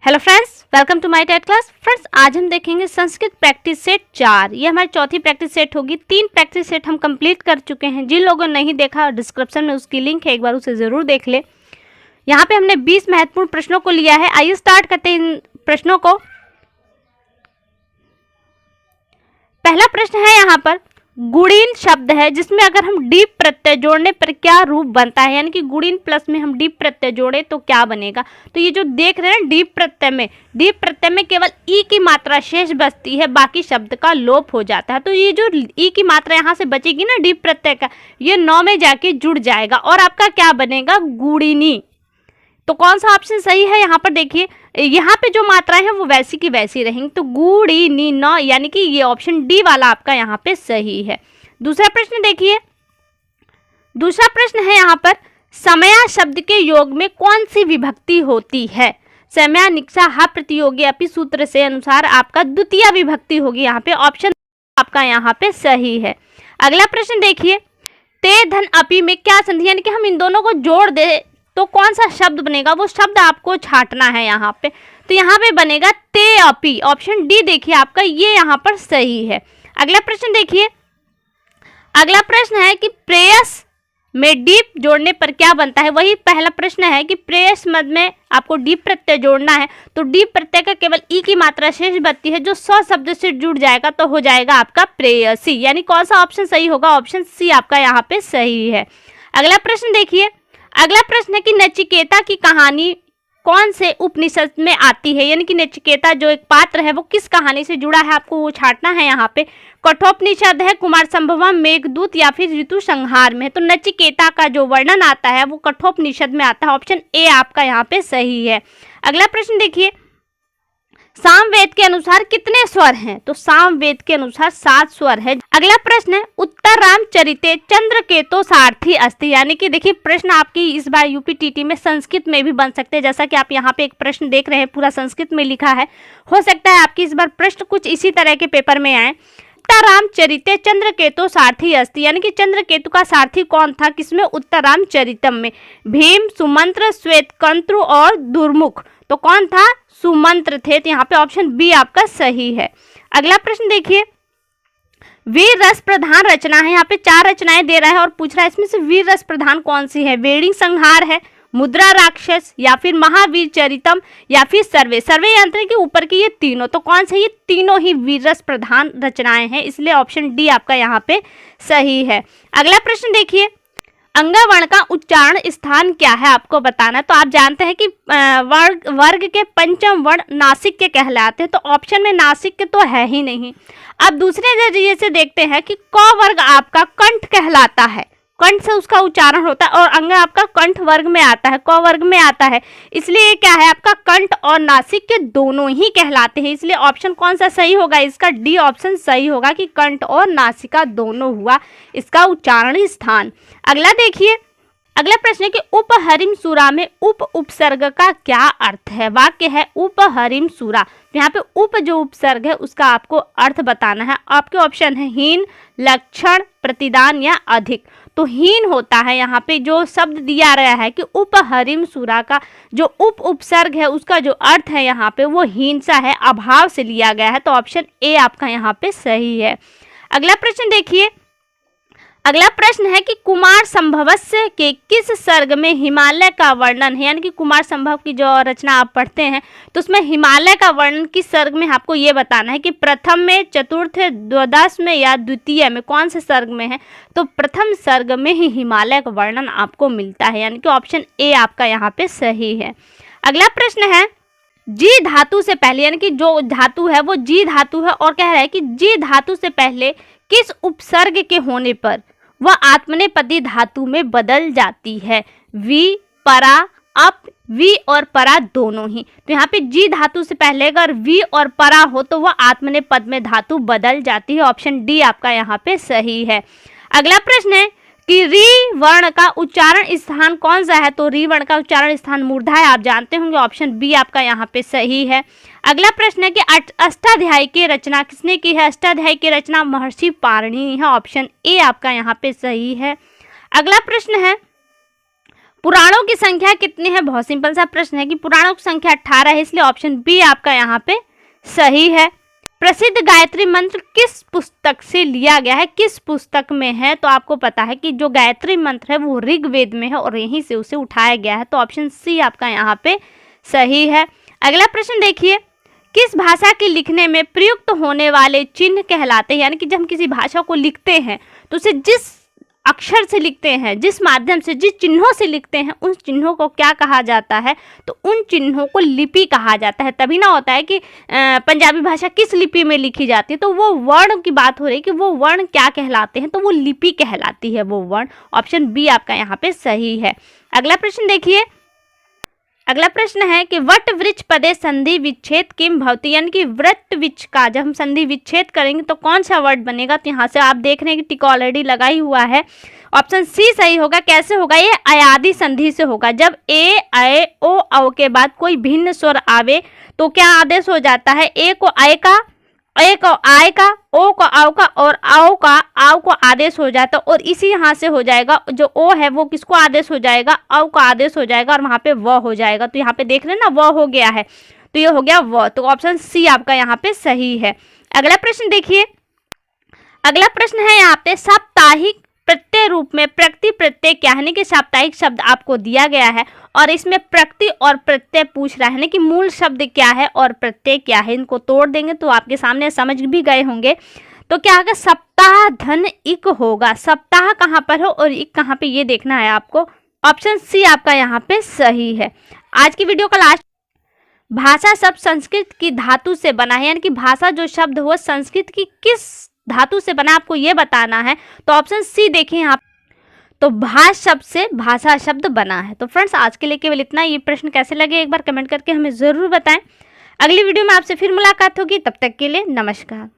Hello friends, welcome to my TET class. Friends, आज हम देखेंगे संस्कृत प्रैक्टिस सेट 4। ये हमारी चौथी प्रैक्टिस सेट होगी। 3 प्रैक्टिस सेट हम कंप्लीट कर चुके हैं। जिन लोगों ने नहीं देखा, डिस्क्रिप्शन में उसकी लिंक है, एक बार उसे ज़रूर देख ले। यहाँ पे हमने 20 महत्वपूर्ण प्रश्नों को लिया है। आइए स्टार्ट करते हैं इन प्रश्नों को। पहला प्रश्न है यहाँ पर, गुणीन शब्द है जिसमें अगर हम डीप प्रत्यय जोड़ने पर क्या रूप बनता है, यानी कि गुणीन प्लस में हम डीप प्रत्यय जोड़े तो क्या बनेगा। तो ये जो देख रहे हैं डीप प्रत्यय में केवल ई की मात्रा शेष बचती है, बाकी शब्द का लोप हो जाता है। तो ये जो ई की मात्रा यहाँ से बचेगी ना डीप प्रत्यय का, ये नौ में जाके जुड़ जाएगा और आपका क्या बनेगा, गुणिनी। तो कौन सा ऑप्शन सही है, यहाँ पर देखिए, यहाँ पे जो मात्राएं हैं वो वैसी की वैसी रहेंगी। तो गुणिनी नौ, यानी कि ये ऑप्शन डी वाला आपका यहाँ पे सही है। दूसरा प्रश्न देखिए, दूसरा प्रश्न है यहाँ पर, समया शब्द के योग में कौन सी विभक्ति होती है। समया निक्सा हा प्रतियोगी अपि सूत्र से अनुसार आपका द्वितीय विभक्ति होगी। यहाँ पे ऑप्शन आपका यहाँ पे सही है। अगला प्रश्न देखिए, ते धन अपि में क्या संधि, यानी कि हम इन दोनों को जोड़ दे तो कौन सा शब्द बनेगा, वो शब्द आपको छांटना है यहाँ पे। तो यहाँ पे बनेगा ते अपि, ऑप्शन डी देखिए आपका ये यहाँ पर सही है। अगला प्रश्न देखिए, अगला प्रश्न है कि प्रेयस में डीप जोड़ने पर क्या बनता है। वही पहला प्रश्न है कि प्रेयस मद में आपको डीप प्रत्यय जोड़ना है, तो डीप प्रत्यय का केवल ई की मात्रा शेष बचती है, जो 100 शब्द से जुड़ जाएगा तो हो जाएगा आपका प्रेयसी। यानी कौन सा ऑप्शन सही होगा, ऑप्शन सी आपका यहाँ पे सही है। अगला प्रश्न देखिए, अगला प्रश्न है कि नचिकेता की कहानी कौन से उपनिषद में आती है, यानी कि नचिकेता जो एक पात्र है वो किस कहानी से जुड़ा है, आपको वो छांटना है यहाँ पे। कठोपनिषद है, कुमार संभवम, मेघदूत या फिर ऋतु संहार में। तो नचिकेता का जो वर्णन आता है वो कठोपनिषद में आता है, ऑप्शन ए आपका यहाँ पे सही है। अगला प्रश्न देखिए, सामवेद के अनुसार कितने स्वर हैं, तो सामवेद के अनुसार 7 स्वर है। अगला प्रश्न है, उत्तर रामचरिते चंद्रकेतो सारथी अस्ति, यानी कि देखिए प्रश्न आपकी इस बार यूपीटीटी में संस्कृत में भी बन सकते हैं। जैसा कि आप यहाँ पे एक प्रश्न देख रहे हैं पूरा संस्कृत में लिखा है, हो सकता है आपकी इस बार प्रश्न कुछ इसी तरह के पेपर में आए। उत्तरामचरिते चंद्रकेतु सारथी अस्ति, यानी कि चंद्रकेतु का सारथी कौन था, किसमें, उत्तरामचरितम में। भीम, सुमंत्र, श्वेतकंत्रु और दुर्मुख, तो कौन था, सुमंत्र थे। तो यहाँ पे ऑप्शन बी आपका सही है। अगला प्रश्न देखिए, वीर रस प्रधान रचना है। यहाँ पे 4 रचनाएं दे रहा है और पूछ रहा है इसमें से वीर रस प्रधान कौन सी है। वेणि संहार है, मुद्रा राक्षस, या फिर महावीर चरितम, या फिर सर्वे। सर्वे यंत्र के ऊपर की ये तीनों, तो कौन सा, ये तीनों ही वीर रस प्रधान रचनाएं हैं, इसलिए ऑप्शन डी आपका यहाँ पे सही है। अगला प्रश्न देखिए, अंगवर्ण का उच्चारण स्थान क्या है, आपको बताना। तो आप जानते हैं कि वर्ग के पंचम वर्ण नासिक के कहलाते हैं, तो ऑप्शन में नासिक के तो है ही नहीं। अब दूसरे नजरिए से देखते हैं कि क वर्ग आपका कंठ कहलाता है, कंठ से उसका उच्चारण होता है, और अंग आपका कंठ वर्ग में आता है, क वर्ग में आता है, इसलिए क्या है आपका कंठ और नासिक के दोनों ही कहलाते हैं। इसलिए ऑप्शन कौन सा सही होगा, इसका डी ऑप्शन सही होगा कि कंठ और नासिका दोनों हुआ इसका उच्चारण स्थान। अगला देखिए, अगला प्रश्न है कि उपहरिम सुरा में उप उपसर्ग का क्या अर्थ है। वाक्य है उपहरिम सुरा, तो यहाँ पे उप जो उपसर्ग है उसका आपको अर्थ बताना है। आपके ऑप्शन है हीन, लक्षण, प्रतिदान या अधिक। तो हीन होता है, यहाँ पे जो शब्द दिया गया है कि उपहरिम सुरा का जो उप उपसर्ग है उसका जो अर्थ है यहाँ पे वो हीन सा है, अभाव से लिया गया है, तो ऑप्शन ए आपका यहाँ पे सही है। अगला प्रश्न देखिए, अगला प्रश्न है कि कुमार संभवस्य के किस सर्ग में हिमालय का वर्णन है, यानी कि कुमार संभव की जो रचना आप पढ़ते हैं तो उसमें हिमालय का वर्णन किस सर्ग में, आपको ये बताना है कि प्रथम में, चतुर्थ, द्वादश में या द्वितीय में, कौन से सर्ग में है। तो प्रथम सर्ग में ही हिमालय का वर्णन आपको मिलता है, यानी कि ऑप्शन ए आपका यहाँ पे सही है। अगला प्रश्न है, जी धातु से पहले, यानी कि जो धातु है वो जी धातु है, और कह रहा है कि जी धातु से पहले किस उपसर्ग के होने पर वह आत्मनेपदी धातु में बदल जाती है। वी, परा, अप, वी और परा दोनों ही। तो यहाँ पे जी धातु से पहले अगर वी और परा हो तो वह आत्मनेपद में धातु बदल जाती है, ऑप्शन डी आपका यहाँ पे सही है। अगला प्रश्न है कि री वर्ण का उच्चारण स्थान कौन सा है। तो री वर्ण का उच्चारण स्थान मूर्धा है, आप जानते होंगे, ऑप्शन बी आपका यहाँ पे सही है। अगला प्रश्न है कि अष्टाध्यायी की रचना किसने की है। अष्टाध्यायी की रचना महर्षि पाणिनि है, ऑप्शन ए आपका यहाँ पे सही है। अगला प्रश्न है, पुराणों की संख्या कितनी है? बहुत सिंपल सा प्रश्न है कि पुराणों की संख्या 18 है, इसलिए ऑप्शन बी आपका यहाँ पे सही है। प्रसिद्ध गायत्री मंत्र किस पुस्तक से लिया गया है? किस पुस्तक में है? तो आपको पता है कि जो गायत्री मंत्र है वो ऋग्वेद में है और यहीं से उसे उठाया गया है, तो ऑप्शन सी आपका यहाँ पे सही है। अगला प्रश्न देखिए, किस भाषा के लिखने में प्रयुक्त होने वाले चिन्ह कहलाते हैं? यानी कि जब हम किसी भाषा को लिखते हैं तो उसे जिस अक्षर से लिखते हैं, जिस माध्यम से, जिस चिन्हों से लिखते हैं, उन चिन्हों को क्या कहा जाता है? तो उन चिन्हों को लिपि कहा जाता है। तभी ना होता है कि पंजाबी भाषा किस लिपि में लिखी जाती है, तो वो वर्ण की बात हो रही है कि वो वर्ण क्या कहलाते हैं, तो वो लिपि कहलाती है वो वर्ण। ऑप्शन बी आपका यहाँ पे सही है। अगला प्रश्न देखिए, अगला प्रश्न है कि वट वृक्ष पदे संधि विच्छेद किम भवति? यानी कि वृत्त वृक्ष का जब हम संधि विच्छेद करेंगे तो कौन सा वर्ड बनेगा? तो यहाँ से आप देख रहे हैं कि टिक ऑलरेडी लगा ही हुआ है, ऑप्शन सी सही होगा। कैसे होगा? ये अयादि संधि से होगा। जब ए अ ओ औ के बाद कोई भिन्न स्वर आवे तो क्या आदेश हो जाता है? ए को अय का, ए को आय का, ओ को आव का और आओ का आव को आदेश हो जाता है, और इसी यहाँ से हो जाएगा जो ओ है वो किसको आदेश हो जाएगा? अव का आदेश हो जाएगा और वहाँ पे व हो जाएगा। तो यहाँ पे देख रहे हैं ना, व हो गया है, तो ये हो गया व, तो ऑप्शन सी आपका यहाँ पे सही है। अगला प्रश्न देखिए, अगला प्रश्न है यहाँ पे साप्ताहिक प्रत्यय रूप में प्रकृति प्रत्यय क्या है? कि साप्ताहिक शब्द आपको दिया गया है और इसमें प्रकृति और प्रत्यय पूछ रहा है कि मूल शब्द क्या है और प्रत्यय क्या है। इनको तोड़ देंगे तो आपके सामने समझ भी गए होंगे। तो क्या होगा? सप्ताह धन इक होगा। सप्ताह कहाँ पर हो और इक कहाँ पे, ये देखना है आपको। ऑप्शन सी आपका यहाँ पे सही है। आज की वीडियो का लास्ट, भाषा शब्द संस्कृत की धातु से बना है, यानी कि भाषा जो शब्द हो संस्कृत की किस धातु से बना, आपको ये बताना है। तो ऑप्शन सी देखिए यहाँ, तो भाष शब्द से भाषा शब्द बना है। तो फ्रेंड्स आज के लिए केवल इतना। ये प्रश्न कैसे लगे एक बार कमेंट करके हमें ज़रूर बताएं। अगली वीडियो में आपसे फिर मुलाकात होगी, तब तक के लिए नमस्कार।